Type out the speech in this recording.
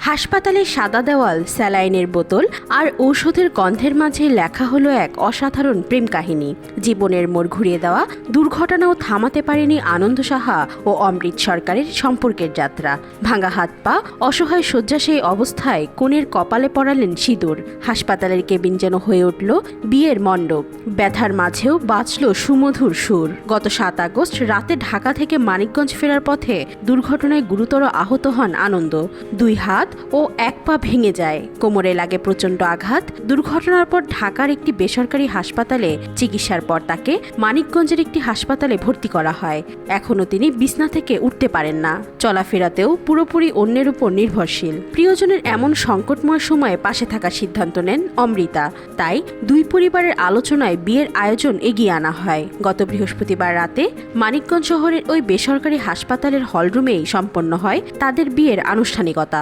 হাসপাতালের সাদা দেওয়াল, স্যালাইনের বোতল আর ঔষধের গন্ধের মাঝে লেখা হলো এক অসাধারণ প্রেম কাহিনী। জীবনের মোড় ঘুরিয়ে দেওয়া দুর্ঘটনাও থামাতে পারেনি আনন্দ সাহা ও অমৃত সরকারের সম্পর্কের যাত্রা। ভাঙা হাত পা, অসহায় শয্যাশায়ী অবস্থায় কনের কপালে পড়ালেন সিঁদুর। হাসপাতালের কেবিন যেন হয়ে উঠল বিয়ের মণ্ডপ। ব্যথার মাঝেও বাঁচল সুমধুর সুর। গত 7 আগস্ট রাতে ঢাকা থেকে মানিকগঞ্জ ফেরার পথে দুর্ঘটনায় গুরুতর আহত হন আনন্দ। 2 হাত ও 1 পা ভেঙে যায়, কোমরে লাগে প্রচণ্ড আঘাত। দুর্ঘটনার পর ঢাকার একটি বেসরকারি হাসপাতালে চিকিৎসার পর তাকে মানিকগঞ্জের একটি হাসপাতালে ভর্তি করা হয়। এখনও তিনি বিছনা থেকে উঠতে পারেন না, চলাফেরাতেও পুরোপুরি অন্যের উপর নির্ভরশীল। প্রিয়জনের এমন সংকটময় সময়ে পাশে থাকার সিদ্ধান্ত নেন অমৃতা। তাই দুই পরিবারের আলোচনায় বিয়ের আয়োজন এগিয়ে আনা হয়। গত বৃহস্পতিবার রাতে মানিকগঞ্জ শহরের ওই বেসরকারি হাসপাতালের হলরুমেই সম্পন্ন হয় তাদের বিয়ের আনুষ্ঠানিকতা।